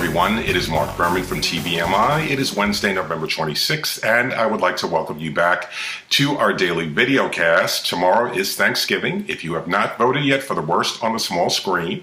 everyone. It is Mark Berman from TVMI. It is Wednesday, November 26th, and I would like to welcome you back to our daily video cast. Tomorrow is Thanksgiving. If you have not voted yet for the worst on the small screen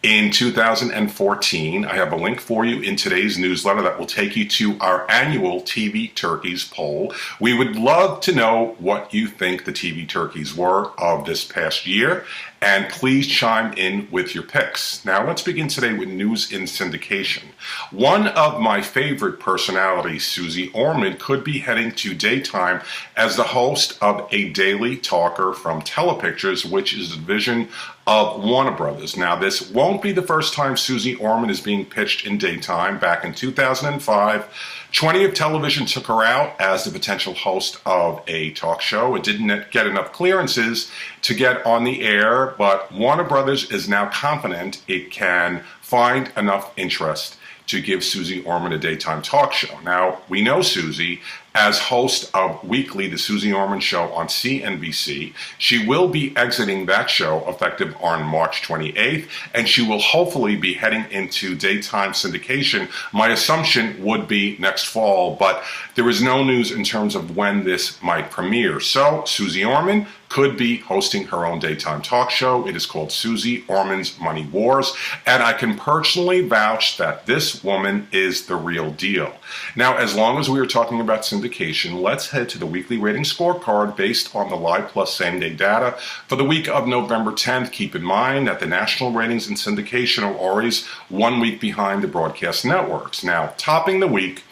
in 2014, I have a link for you in today's newsletter that will take you to our annual TV Turkeys poll. We would love to know what you think the TV Turkeys were of this past year, and please chime in with your picks. Now, let's begin today with news in syndication. One of my favorite personalities, Suze Orman, could be heading to daytime as the host of a daily talker from Telepictures, which is a division of Warner Brothers. Now, this won't be the first time Suze Orman is being pitched in daytime. Back in 2005, 20th Television took her out as the potential host of a talk show. It didn't get enough clearances to get on the air, but Warner Brothers is now confident it can find enough interest to give Suze Orman a daytime talk show. Now, we know Suze as host of Weekly, the Suze Orman Show on CNBC. She will be exiting that show effective on March 28th, and she will hopefully be heading into daytime syndication. My assumption would be next fall, but there is no news in terms of when this might premiere. So, Suze Orman could be hosting her own daytime talk show. It is called Suze Orman's Money Wars, and I can personally vouch that this woman is the real deal. Now, as long as we are talking about syndication, let's head to the weekly rating scorecard based on the Live Plus same-day data for the week of November 10th. Keep in mind that the national ratings in syndication are always 1 week behind the broadcast networks. Now, topping the week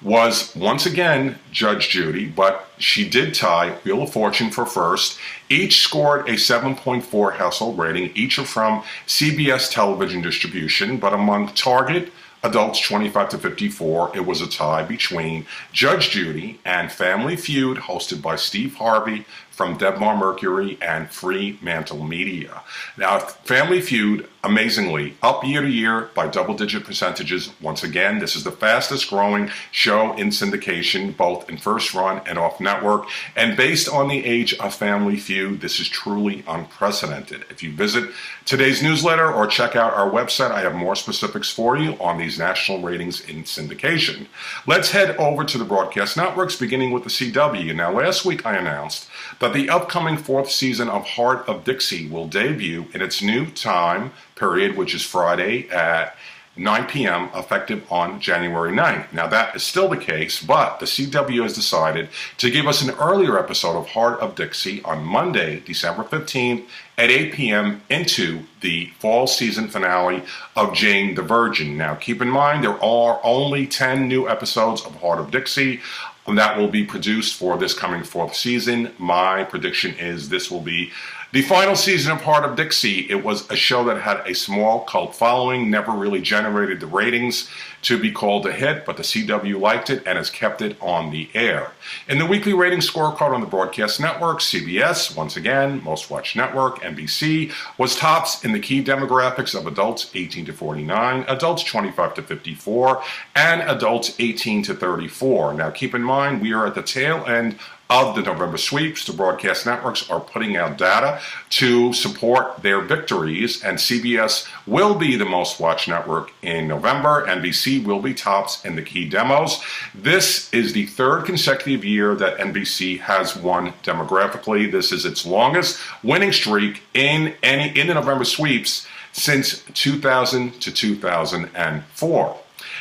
was once again Judge Judy, but she did tie Wheel of Fortune for first. Each scored a 7.4 household rating. Each are from CBS television distribution, but among target adults 25 to 54, it was a tie between Judge Judy and Family Feud, hosted by Steve Harvey from Debmar Mercury and Fremantle Media. Now, Family Feud, amazingly, up year to year by double-digit percentages. Once again, this is the fastest growing show in syndication, both in first run and off network. And based on the age of Family Feud, this is truly unprecedented. If you visit today's newsletter or check out our website, I have more specifics for you on these national ratings in syndication. Let's head over to the broadcast networks, beginning with the CW. Now, last week I announced that the upcoming 4th season of Hart of Dixie will debut in its new time period, which is Friday at 9 p.m., effective on January 9th. Now, that is still the case, but the CW has decided to give us an earlier episode of Hart of Dixie on Monday, December 15th at 8 p.m. into the fall season finale of Jane the Virgin. Now, keep in mind, there are only 10 new episodes of Hart of Dixie that will be produced for this coming 4th season. My prediction is this will be the final season of Hart of Dixie. It was a show that had a small cult following, never really generated the ratings to be called a hit, but the CW liked it and has kept it on the air. In the weekly rating scorecard on the broadcast network, CBS, once again, most watched network, NBC, was tops in the key demographics of adults 18 to 49, adults 25 to 54, and adults 18 to 34. Now, keep in mind, we are at the tail end of the November sweeps. The broadcast networks are putting out data to support their victories, and CBS will be the most watched network in November. NBC will be tops in the key demos. This is the 3rd consecutive year that NBC has won demographically. This is its longest winning streak in the November sweeps since 2000 to 2004.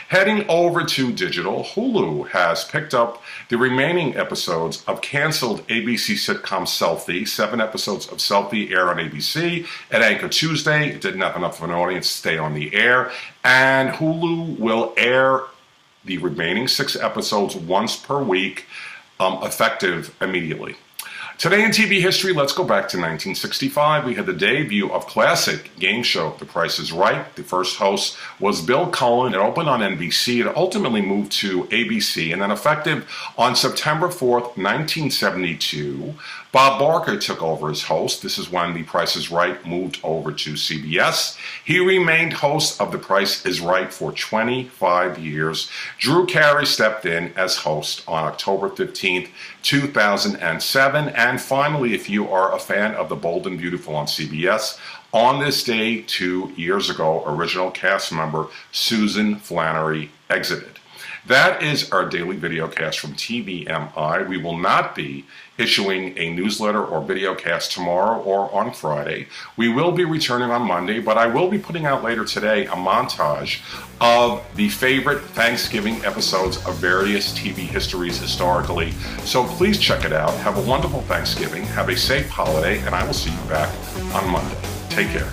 Heading over to digital, Hulu has picked up the remaining episodes of canceled ABC sitcom Selfie. 7 episodes of Selfie air on ABC at Anchor Tuesday. It didn't have enough of an audience to stay on the air, and Hulu will air the remaining 6 episodes once per week, effective immediately. Today in TV history, let's go back to 1965. We had the debut of classic game show The Price is Right. The first host was Bill Cullen. It opened on NBC. It ultimately moved to ABC. And then effective on September 4th, 1972, Bob Barker took over as host. This is when The Price is Right moved over to CBS. He remained host of The Price is Right for 25 years. Drew Carey stepped in as host on October 15th, 2007. And finally, if you are a fan of The Bold and Beautiful on CBS, on this day 2 years ago, original cast member Susan Flannery exited. That is our daily videocast from TVMI. We will not be issuing a newsletter or videocast tomorrow or on Friday. We will be returning on Monday, but I will be putting out later today a montage of the favorite Thanksgiving episodes of various TV histories historically. So please check it out. Have a wonderful Thanksgiving. Have a safe holiday, and I will see you back on Monday. Take care.